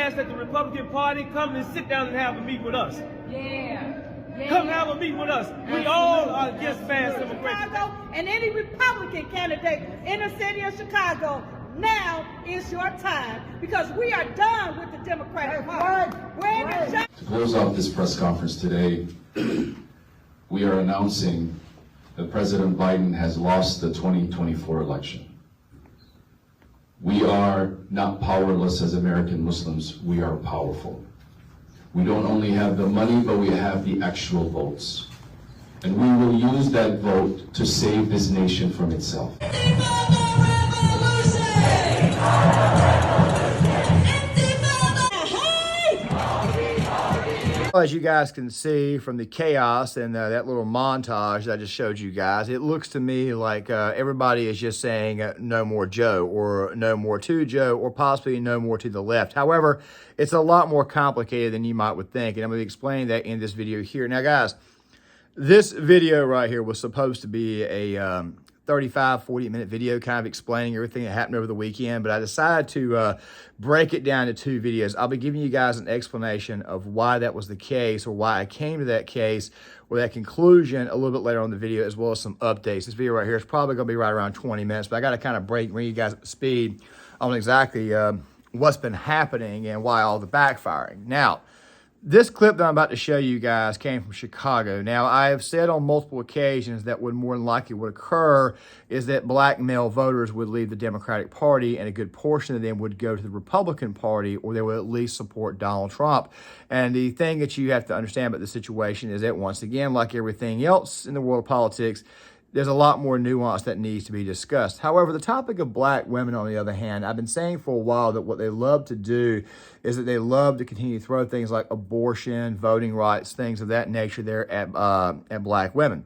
ask that the Republican Party come and sit down and have a meeting with us. Yeah. Come have a meeting with us. We all are against mass immigration. Chicago and any Republican candidate in the city of Chicago, now is your time, because we are done with the Democratic Party. To close off this press conference today, we are announcing that President Biden has lost the 2024 election. We are not powerless as American Muslims, we are powerful. We don't only have the money, but we have the actual votes. And we will use that vote to save this nation from itself. As you guys can see from the chaos and that little montage that I just showed you guys, it looks to me like everybody is just saying no more Joe, or no more to Joe, or possibly no more to the left. However, it's a lot more complicated than you might would think, and I'm going to explain that in this video here. Now, guys, this video right here was supposed to be a 35, 40-minute video kind of explaining everything that happened over the weekend, but I decided to break it down to two videos. I'll be giving you guys an explanation of why that was the case, or why I came to that case, or that conclusion a little bit later on in the video, as well as some updates. This video right here is probably going to be right around 20 minutes, but I got to kind of bring you guys up to speed on exactly what's been happening and why all the backfiring. Now, this clip that I'm about to show you guys came from Chicago. Now, I have said on multiple occasions that what more than likely would occur is that black male voters would leave the Democratic Party, and a good portion of them would go to the Republican Party, or they would at least support Donald Trump. And the thing that you have to understand about the situation is that, once again, like everything else in the world of politics, there's a lot more nuance that needs to be discussed. However, the topic of black women, on the other hand, I've been saying for a while that what they love to do is that they love to continue to throw things like abortion, voting rights, things of that nature there at black women.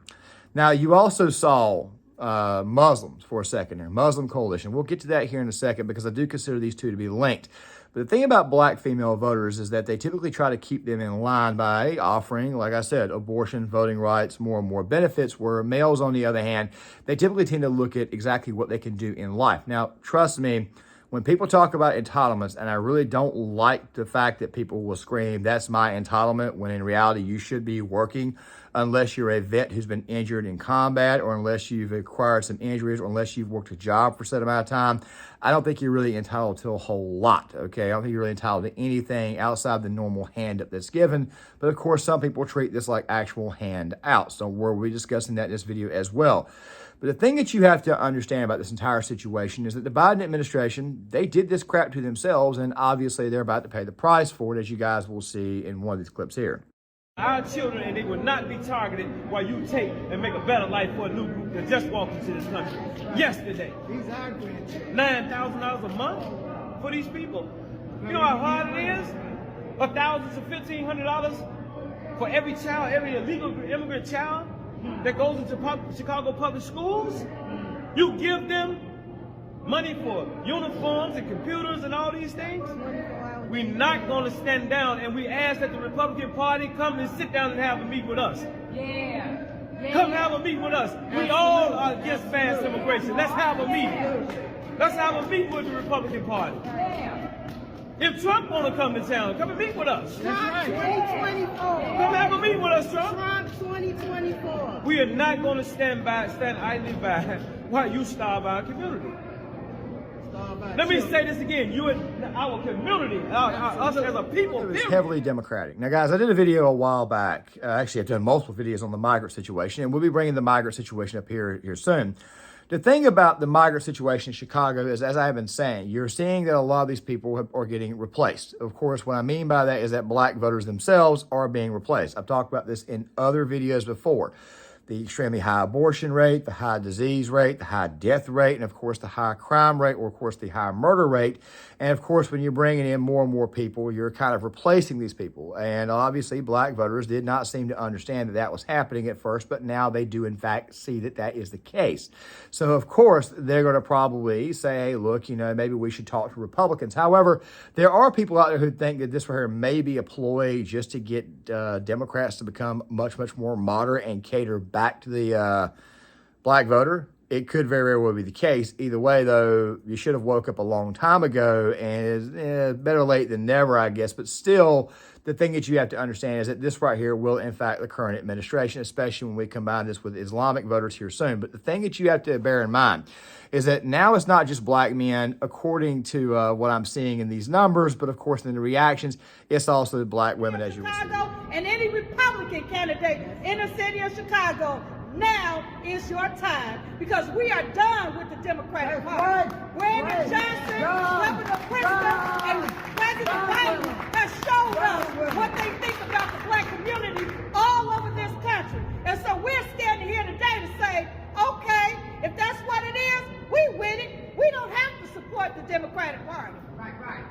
Now, you also saw Muslims for a second there, Muslim coalition. We'll get to that here in a second, because I do consider these two to be linked. But the thing about black female voters is that they typically try to keep them in line by offering, like I said, abortion, voting rights, more and more benefits, where males, on the other hand, they typically tend to look at exactly what they can do in life. Now, trust me, when people talk about entitlements, and I really don't like the fact that people will scream, that's my entitlement, when in reality you should be working, unless you're a vet who's been injured in combat, or unless you've acquired some injuries, or unless you've worked a job for a set amount of time. I don't think you're really entitled to a whole lot, okay? I don't think you're really entitled to anything outside the normal hand-up that's given. But of course, some people treat this like actual handouts. So we'll be discussing that in this video as well. But the thing that you have to understand about this entire situation is that the Biden administration, they did this crap to themselves, and obviously they're about to pay the price for it, as you guys will see in one of these clips here. Our children, and they will not be targeted while you take and make a better life for a new group that just walked into this country yesterday. $9,000 a month for these people. You know how hard it is? $1,000 to $1,500 for every child, every illegal immigrant child that goes into Chicago public schools. You give them money for uniforms and computers and all these things. We're not going to stand down, and we ask that the Republican Party come and sit down and have a meeting with us. Come have a meeting with us. We all are against mass immigration. Let's have a meeting. Let's have a meeting with the Republican Party. If Trump want to come to town, come and meet with us. Trump 2024. Come have a meeting with us, Trump. Trump 2024. We are not going to stand idly by while you starve our community. Let me say this again. You and our community, us as a people. It was heavily Democratic. Now, guys, I did a video a while back. Actually, I've done multiple videos on the migrant situation, and we'll be bringing the migrant situation up here soon. The thing about the migrant situation in Chicago is, as I have been saying, you're seeing that a lot of these people are getting replaced. Of course, what I mean by that is that black voters themselves are being replaced. I've talked about this in other videos before. The extremely high abortion rate, the high disease rate, the high death rate, and of course the high crime rate, or of course the high murder rate. And of course, when you're bringing in more and more people, you're kind of replacing these people. And obviously, black voters did not seem to understand that that was happening at first, but now they do in fact see that that is the case. So of course, they're going to probably say, hey, look, maybe we should talk to Republicans. However, there are people out there who think that this right here may be a ploy just to get Democrats to become much, much more moderate and cater back to the black voter. it could very well be the case. Either way, though, you should have woke up a long time ago, and it's better late than never, I guess. But still, the thing that you have to understand is that this right here will, in fact, the current administration, especially when we combine this with Islamic voters here soon. But the thing that you have to bear in mind is that now it's not just black men, according to what I'm seeing in these numbers, but of course in the reactions, it's also black women, as you will see. And any Republican candidate in the city of Chicago, now is your time, because we are done with the Democratic Party. Brandon Johnson, Governor Princeton, and President Biden have showed us what they think about the black community all over this country. And so we're standing here today to say, okay, if that's what it is, we win it. We don't have to support the Democratic Party. Right.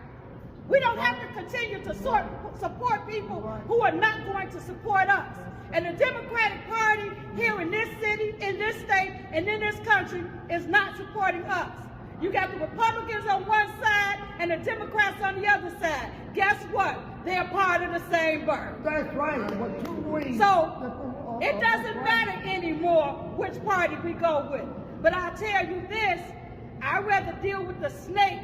We don't have to continue to support people who are not going to support us. And the Democratic Party here in this city, in this state, and in this country is not supporting us. You got the Republicans on one side and the Democrats on the other side. Guess what? They're part of the same bird. That's right. So it doesn't matter anymore which party we go with. But I'll tell you this, I'd rather deal with the snake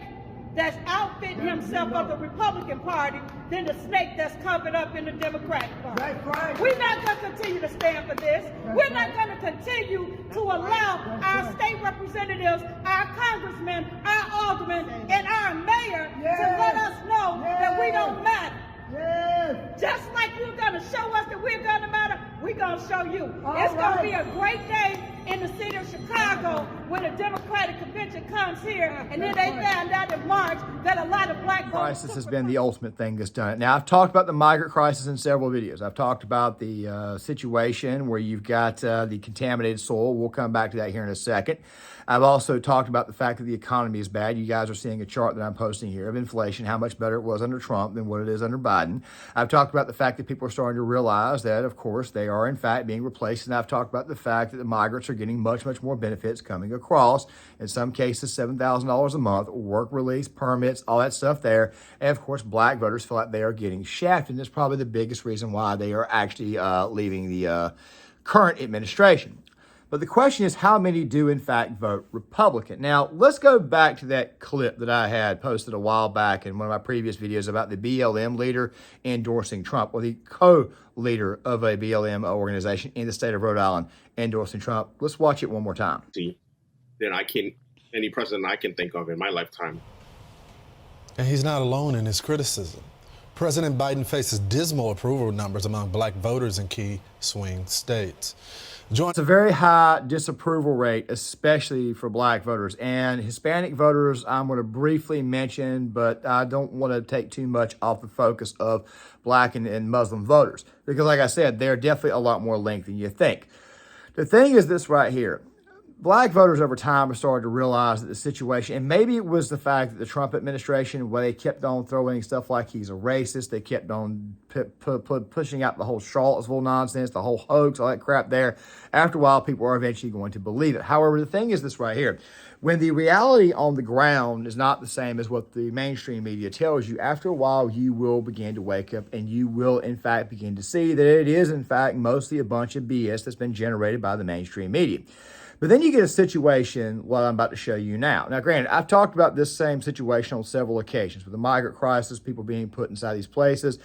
that's outfitting himself of the Republican Party than the snake that's covered up in the Democratic Party. That's right. We're not going to continue to stand for this. We're not going to continue to allow our state representatives, our congressmen, our aldermen, and our mayor to let us know that we don't matter. Just like you're going to show us that we're going to matter, we're going to show you. It's going to be a great day in the city of Chicago when the Democratic convention comes here, and then they found out in March that a lot of black crisis has been the ultimate thing that's done it. Now, I've talked about the migrant crisis in several videos. I've talked about the situation where you've got the contaminated soil. We'll come back to that here in a second. I've also talked about the fact that the economy is bad. You guys are seeing a chart that I'm posting here of inflation, how much better it was under Trump than what it is under Biden. I've talked about the fact that people are starting to realize that, of course, they are in fact being replaced. And I've talked about the fact that the migrants are getting much, much more benefits coming across. In some cases, $7,000 a month, work release, permits, all that stuff there. And of course, black voters feel like they are getting shafted. And that's probably the biggest reason why they are actually leaving the current administration. But the question is, how many do in fact vote Republican? Now, let's go back to that clip that I had posted a while back in one of my previous videos about the BLM leader endorsing Trump, or the co-leader of a BLM organization in the state of Rhode Island endorsing Trump. Let's watch it one more time. Than any president I can think of in my lifetime. And he's not alone in his criticism. President Biden faces dismal approval numbers among black voters in key swing states. It's a very high disapproval rate, especially for black voters. And Hispanic voters, I'm going to briefly mention, but I don't want to take too much off the focus of black and Muslim voters. Because like I said, they're definitely a lot more linked than you think. The thing is this right here. Black voters over time have started to realize that the situation, and maybe it was the fact that the Trump administration, where they kept on throwing stuff like he's a racist, they kept on pushing out the whole Charlottesville nonsense, the whole hoax, all that crap there. After a while, people are eventually going to believe it. However, the thing is this right here. When the reality on the ground is not the same as what the mainstream media tells you, after a while, you will begin to wake up and you will, in fact, begin to see that it is, in fact, mostly a bunch of BS that's been generated by the mainstream media. But then you get a situation, what I'm about to show you now. Now, granted, I've talked about this same situation on several occasions with the migrant crisis, people being put inside these places,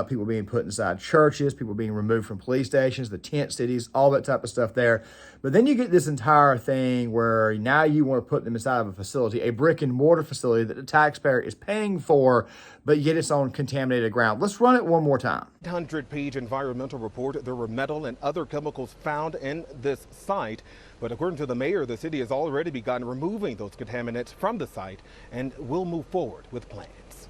people being put inside churches, people being removed from police stations, the tent cities, all that type of stuff there. But then you get this entire thing where now you want to put them inside of a facility, a brick and mortar facility that the taxpayer is paying for, but yet it's on contaminated ground. Let's run it one more time. 100-page environmental report. There were metal and other chemicals found in this site. But according to the mayor, the city has already begun removing those contaminants from the site and will move forward with plans.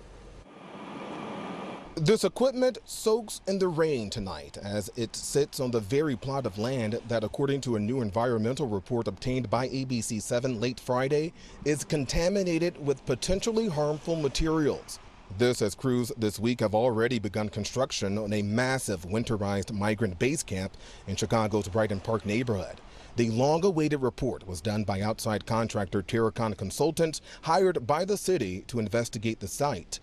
This equipment soaks in the rain tonight as it sits on the very plot of land that, according to a new environmental report obtained by ABC7 late Friday, is contaminated with potentially harmful materials. This as crews this week have already begun construction on a massive winterized migrant base camp in Chicago's Brighton Park neighborhood. The long-awaited report was done by outside contractor Terracon Consultants, hired by the city to investigate the site.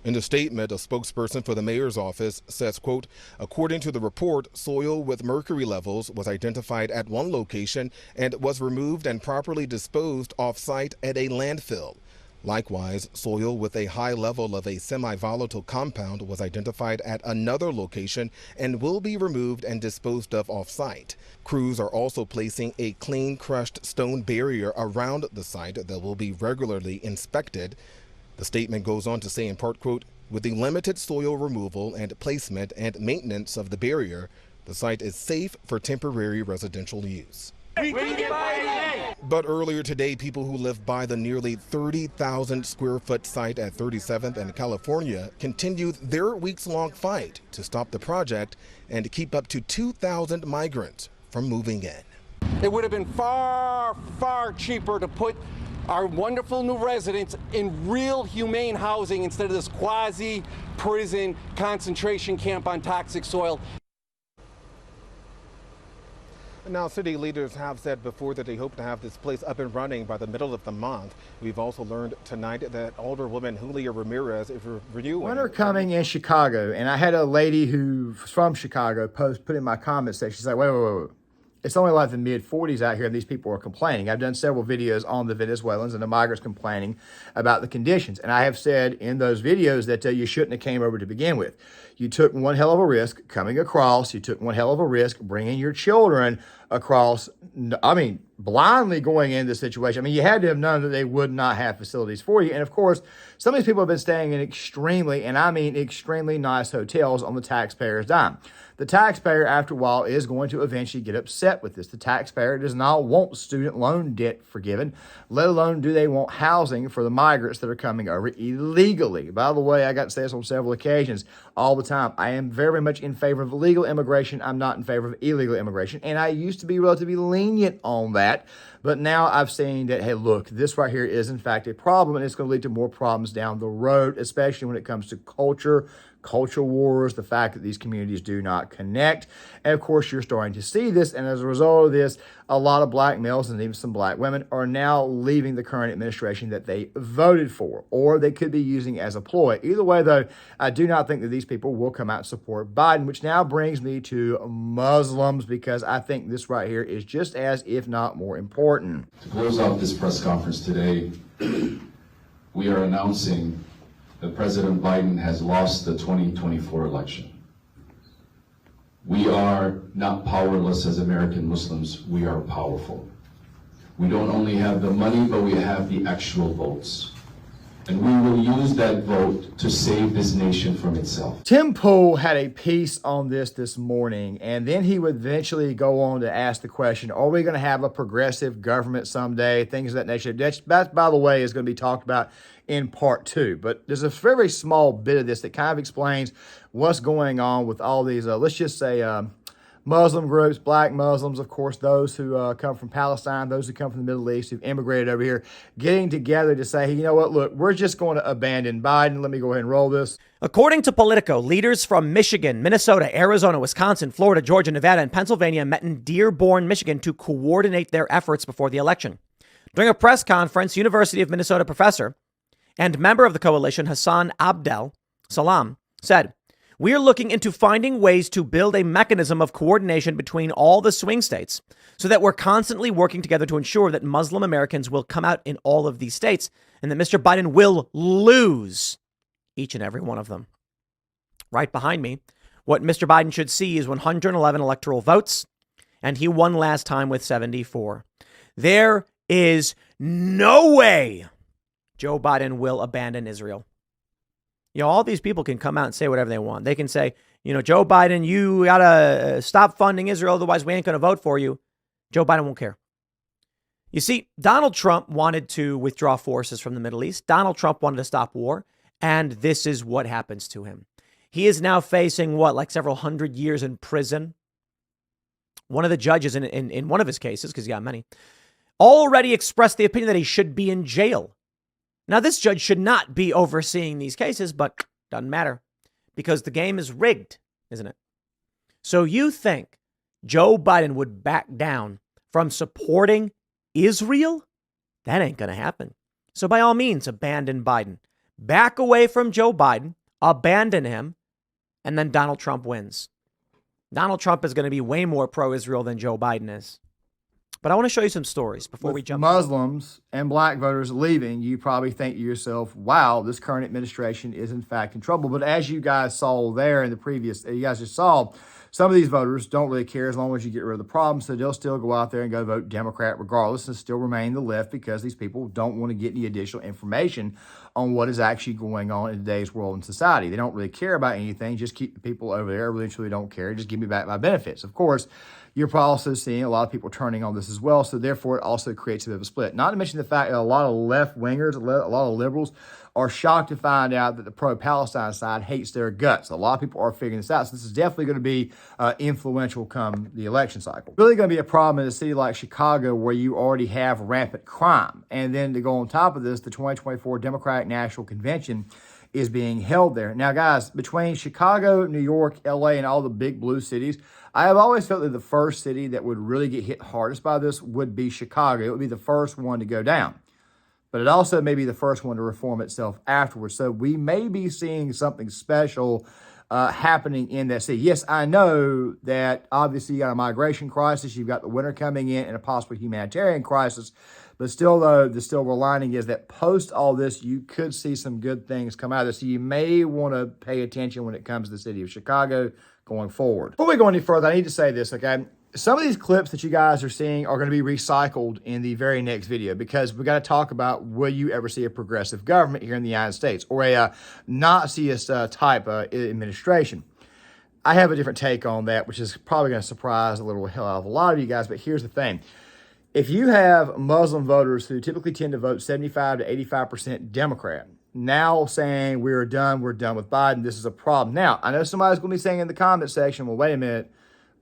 In a statement, a spokesperson for the mayor's office says, quote, according to the report, soil with mercury levels was identified at one location and was removed and properly disposed off-site at a landfill. Likewise, soil with a high level of a semi-volatile compound was identified at another location and will be removed and disposed of off-site. Crews are also placing a clean crushed stone barrier around the site that will be regularly inspected. The statement goes on to say in part, quote, with the limited soil removal and placement and maintenance of the barrier, the site is safe for temporary residential use. But earlier today, people who live by the nearly 30,000 square foot site at 37th and California continued their weeks-long fight to stop the project and keep up to 2,000 migrants from moving in. It would have been far, far cheaper to put our wonderful new residents in real humane housing instead of this quasi-prison concentration camp on toxic soil. Now, city leaders have said before that they hope to have this place up and running by the middle of the month. We've also learned tonight that Alderwoman Julia Ramirez is renewing. Winter coming in Chicago, and I had a lady who's from Chicago put in my comment section. She's like, wait. It's only like the mid-40s out here, and these people are complaining. I've done several videos on the Venezuelans and the migrants complaining about the conditions. And I have said in those videos that you shouldn't have came over to begin with. You took one hell of a risk coming across. You took one hell of a risk bringing your children across. I mean, blindly going into the situation. I mean, you had to have known that they would not have facilities for you. And of course, some of these people have been staying in extremely, and I mean extremely nice hotels on the taxpayer's dime. The taxpayer, after a while, is going to eventually get upset with this. The taxpayer does not want student loan debt forgiven, let alone do they want housing for the migrants that are coming over illegally. By the way, I got to say this on several occasions all the time. I am very much in favor of legal immigration. I'm not in favor of illegal immigration. And I used to be relatively lenient on that. But now I've seen that, hey, look, this right here is in fact a problem, and it's going to lead to more problems down the road, especially when it comes to culture wars, the fact that these communities do not connect. And of course, you're starting to see this. And as a result of this, a lot of black males and even some black women are now leaving the current administration that they voted for, or they could be using as a ploy. Either way, though, I do not think that these people will come out and support Biden, which now brings me to Muslims, because I think this right here is just as, if not more important. To close out this press conference today, we are announcing that President Biden has lost the 2024 election. We are not powerless as American Muslims, we are powerful. We don't only have the money, but we have the actual votes. And we will use that vote to save this nation from itself. Tim Pool had a piece on this morning, and then he would eventually go on to ask the question, are we going to have a progressive government someday? Things of that nature. That, by the way, is going to be talked about in part 2. But there's a very small bit of this that kind of explains what's going on with all these, let's just say, Muslim groups, black Muslims, of course, those who come from Palestine, those who come from the Middle East, who've immigrated over here, getting together to say, hey, you know what, look, we're just going to abandon Biden. Let me go ahead and roll this. According to Politico, leaders from Michigan, Minnesota, Arizona, Wisconsin, Florida, Georgia, Nevada, and Pennsylvania met in Dearborn, Michigan to coordinate their efforts before the election. During a press conference, University of Minnesota professor and member of the coalition, Hassan Abdel Salam, said, we are looking into finding ways to build a mechanism of coordination between all the swing states so that we're constantly working together to ensure that Muslim Americans will come out in all of these states and that Mr. Biden will lose each and every one of them. Right behind me, what Mr. Biden should see is 111 electoral votes, and he won last time with 74. There is no way Joe Biden will abandon Israel. You know, all these people can come out and say whatever they want. They can say, you know, Joe Biden, you got to stop funding Israel, otherwise we ain't going to vote for you. Joe Biden won't care. You see, Donald Trump wanted to withdraw forces from the Middle East. Donald Trump wanted to stop war. And this is what happens to him. He is now facing like several hundred years in prison. One of the judges in one of his cases, because he got many, already expressed the opinion that he should be in jail. Now, this judge should not be overseeing these cases, but doesn't matter because the game is rigged, isn't it? So you think Joe Biden would back down from supporting Israel? That ain't going to happen. So by all means, abandon Biden. back away from Joe Biden, abandon him, and then Donald Trump wins. Donald Trump is going to be way more pro-Israel than Joe Biden is. But I want to show you some stories before we jump. Muslims and black voters leaving, you probably think to yourself, wow, this current administration is in fact in trouble. But as you guys saw there in the previous, you guys just saw, some of these voters don't really care as long as you get rid of the problem. So they'll still go out there and go vote Democrat regardless and still remain the left because these people don't want to get any additional information on what is actually going on in today's world and society. They don't really care about anything. Just keep the people over there. I really truly don't care. Just give me back my benefits. Of course, you're probably also seeing a lot of people turning on this as well. So therefore, it also creates a bit of a split. Not to mention the fact that a lot of left-wingers, a lot of liberals are shocked to find out that the pro-Palestine side hates their guts. A lot of people are figuring this out. So this is definitely going to be influential come the election cycle. Really going to be a problem in a city like Chicago where you already have rampant crime. And then to go on top of this, the 2024 Democratic National Convention is being held there. Now, guys, between Chicago, New York, LA, and all the big blue cities, I have always felt that the first city that would really get hit hardest by this would be Chicago. It would be the first one to go down. But it also may be the first one to reform itself afterwards. So we may be seeing something special happening in that city. Yes, I know that obviously you got a migration crisis, you've got the winter coming in, and a possible humanitarian crisis. But still, though, the silver lining is that post all this, you could see some good things come out of this. So you may want to pay attention when it comes to the city of Chicago going forward. Before we go any further, I need to say this, okay? Some of these clips that you guys are seeing are going to be recycled in the very next video because we got to talk about, will you ever see a progressive government here in the United States or a Naziist type administration? I have a different take on that, which is probably going to surprise a little hell out of a lot of you guys. But here's the thing. If you have Muslim voters who typically tend to vote 75 to 85% Democrat, now saying we're done with Biden, this is a problem. Now, I know somebody's going to be saying in the comment section, well, wait a minute,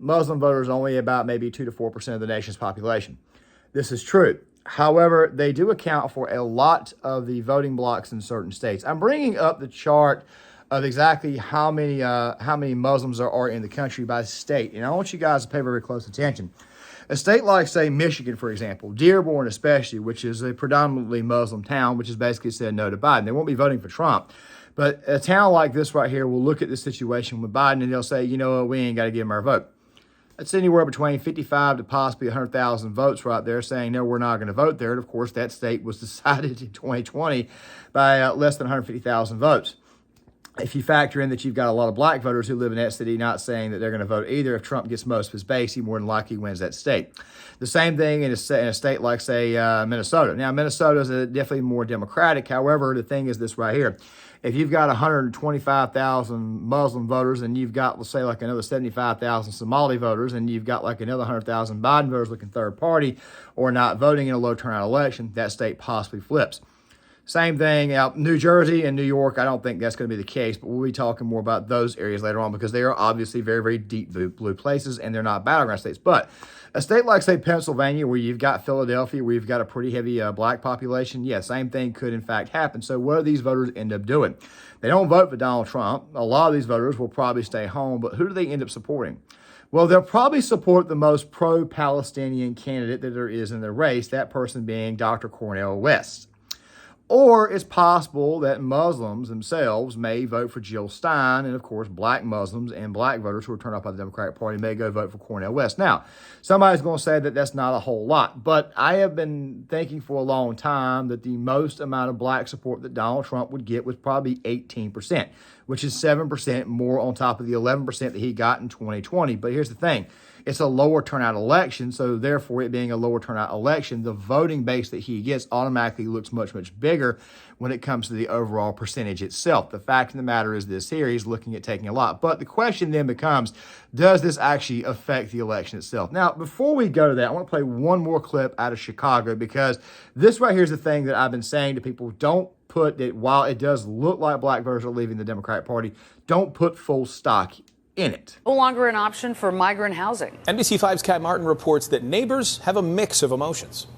Muslim voters are only about maybe 2 to 4% of the nation's population. This is true. However, they do account for a lot of the voting blocks in certain states. I'm bringing up the chart of exactly how many Muslims there are in the country by state, and I want you guys to pay very close attention. A state like, say, Michigan, for example, Dearborn especially, which is a predominantly Muslim town, which has basically said no to Biden. They won't be voting for Trump. But a town like this right here will look at this situation with Biden and they'll say, you know what, we ain't got to give him our vote. That's anywhere between 55 to possibly 100,000 votes right there saying, no, we're not going to vote there. And, of course, that state was decided in 2020 by less than 150,000 votes. If you factor in that you've got a lot of black voters who live in that city not saying that they're going to vote either, if Trump gets most of his base, he more than likely wins that state. The same thing in a state like, say, Minnesota. Now, Minnesota is definitely more Democratic. However, the thing is this right here. If you've got 125,000 Muslim voters and you've got, let's say, like another 75,000 Somali voters and you've got like another 100,000 Biden voters looking third party or not voting in a low turnout election, that state possibly flips. Same thing out New Jersey and New York. I don't think that's going to be the case, but we'll be talking more about those areas later on because they are obviously very, very deep blue places and they're not battleground states. But a state like, say, Pennsylvania, where you've got Philadelphia, where you've got a pretty heavy black population, yeah, same thing could in fact happen. So what do these voters end up doing? They don't vote for Donald Trump. A lot of these voters will probably stay home, but who do they end up supporting? Well, they'll probably support the most pro-Palestinian candidate that there is in the race, that person being Dr. Cornel West. Or it's possible that Muslims themselves may vote for Jill Stein, and of course, black Muslims and black voters who are turned off by the Democratic Party may go vote for Cornel West. Now, somebody's going to say that that's not a whole lot, but I have been thinking for a long time that the most amount of black support that Donald Trump would get was probably 18%, which is 7% more on top of the 11% that he got in 2020. But here's the thing. It's a lower turnout election, so therefore it being a lower turnout election, the voting base that he gets automatically looks much, much bigger when it comes to the overall percentage itself. The fact of the matter is this here, he's looking at taking a lot. But the question then becomes, does this actually affect the election itself? Now, before we go to that, I want to play one more clip out of Chicago because this right here is the thing that I've been saying to people. Don't put it, while it does look like black voters are leaving the Democratic Party, don't put full stock in it. No longer an option for migrant housing. NBC5's Kat Martin reports that neighbors have a mix of emotions.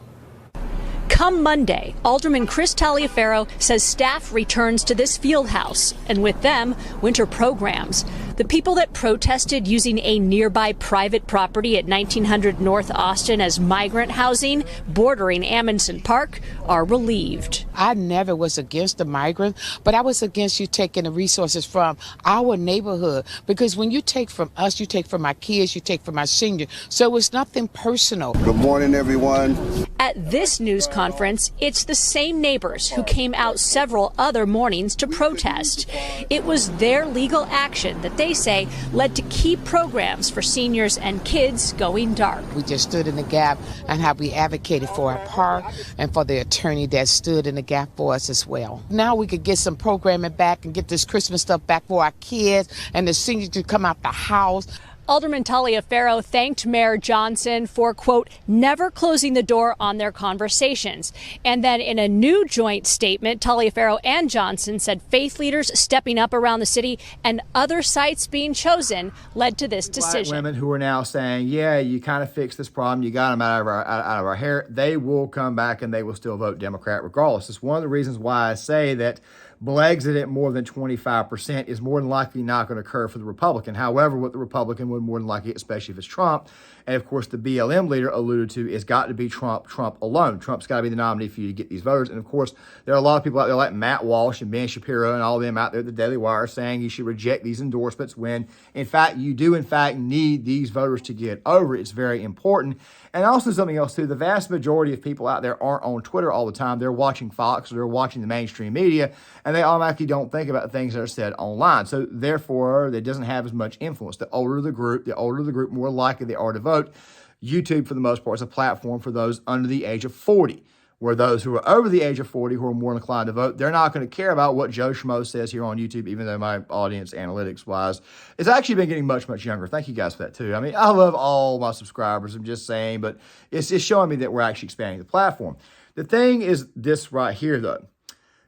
Come Monday, Alderman Chris Taliaferro says staff returns to this field house, and with them, winter programs. The people that protested using a nearby private property at 1900 North Austin as migrant housing bordering Amundsen Park are relieved. I never was against the migrants, but I was against you taking the resources from our neighborhood, because when you take from us, you take from our kids, you take from our seniors. So it's nothing personal. Good morning, everyone. At this news conference, it's the same neighbors who came out several other mornings to protest. It was their legal action that they say led to key programs for seniors and kids going dark. We just stood in the gap and how we advocated for our park and for the attorney that stood in the gap for us as well. Now we could get some programming back and get this Christmas stuff back for our kids and the seniors to come out the house. Alderman Taliaferro thanked Mayor Johnson for, quote, never closing the door on their conversations. And then in a new joint statement, Taliaferro and Johnson said faith leaders stepping up around the city and other sites being chosen led to this decision. Black women who are now saying, yeah, you kind of fixed this problem, you got them out of our hair, they will come back and they will still vote Democrat regardless. It's one of the reasons why I say that Brexit at more than 25% is more than likely not going to occur for the Republican. However, what the Republican would more than likely, especially if it's Trump, and of course the BLM leader alluded to, is got to be Trump alone. Trump's got to be the nominee for you to get these voters. And of course, there are a lot of people out there like Matt Walsh and Ben Shapiro and all of them out there at the Daily Wire saying you should reject these endorsements when, in fact, you do, in fact, need these voters to get over. It's very important. And also something else, too, the vast majority of people out there aren't on Twitter all the time. They're watching Fox or they're watching the mainstream media, and they automatically don't think about the things that are said online. So therefore, it doesn't have as much influence. The older the group, more likely they are to vote. YouTube, for the most part, is a platform for those under the age of 40, where those who are over the age of 40 who are more inclined to vote, they're not going to care about what Joe Schmo says here on YouTube, even though my audience, analytics-wise, has actually been getting much, much younger. Thank you guys for that, too. I mean, I love all my subscribers. I'm just saying, but it's showing me that we're actually expanding the platform. The thing is this right here, though.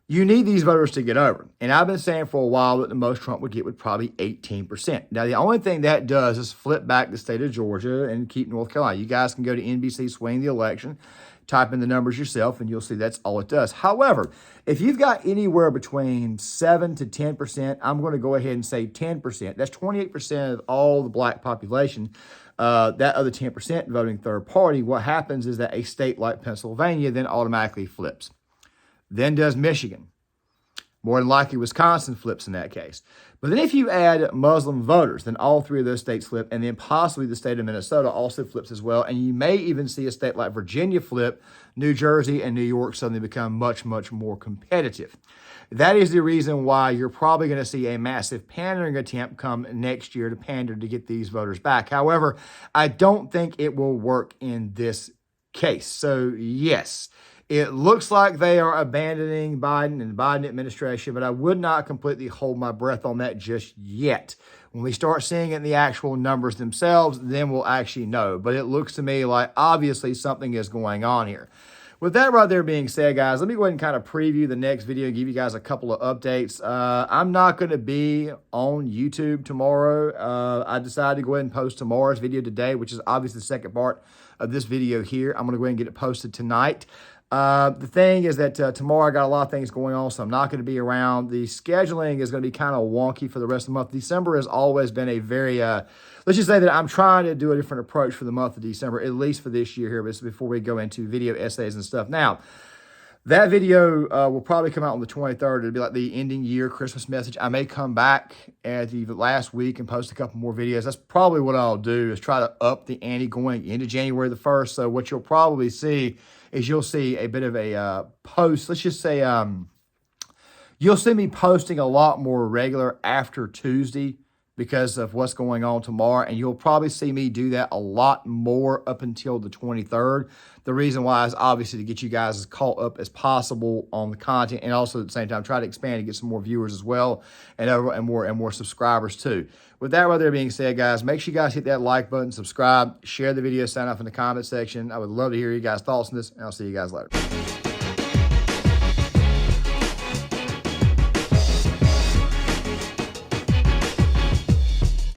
You need these voters to get over. And I've been saying for a while that the most Trump would get would probably 18%. Now, the only thing that does is flip back the state of Georgia and keep North Carolina. You guys can go to NBC Swing the Election, type in the numbers yourself, and you'll see that's all it does. However, if you've got anywhere between 7 to 10%, I'm going to go ahead and say 10%. That's 28% of all the black population. That other 10% voting third party, what happens is that a state like Pennsylvania then automatically flips. Then does Michigan. More than likely, Wisconsin flips in that case. But then if you add Muslim voters, then all three of those states flip, and then possibly the state of Minnesota also flips as well. And you may even see a state like Virginia flip, New Jersey and New York suddenly become much, much more competitive. That is the reason why you're probably going to see a massive pandering attempt come next year to pander to get these voters back. However, I don't think it will work in this case. So, yes, it looks like they are abandoning Biden and the Biden administration, but I would not completely hold my breath on that just yet. When we start seeing it in the actual numbers themselves, then we'll actually know. But it looks to me like obviously something is going on here. With that right there being said, guys, let me go ahead and kind of preview the next video and give you guys a couple of updates. I'm not going to be on YouTube tomorrow. I decided to go ahead and post tomorrow's video today, which is obviously the second part of this video here. I'm going to go ahead and get it posted tonight. The thing is that tomorrow I got a lot of things going on, so I'm not going to be around. The scheduling is going to be kind of wonky for the rest of the month. December has always been a very, let's just say that I'm trying to do a different approach for the month of December, at least for this year here, but before we go into video essays and stuff. Now, that video will probably come out on the 23rd. It'll be like the ending year Christmas message. I may come back at the last week and post a couple more videos. That's probably what I'll do, is try to up the ante going into January the 1st. So what you'll probably see is you'll see a bit of a post. Let's just say you'll see me posting a lot more regular after Tuesday because of what's going on tomorrow. And you'll probably see me do that a lot more up until the 23rd. The reason why is obviously to get you guys as caught up as possible on the content, and also at the same time try to expand and get some more viewers as well, and more subscribers too. With that right there being said, guys, make sure you guys hit that like button, subscribe, share the video, sign off in the comment section. I would love to hear you guys' thoughts on this, and I'll see you guys later.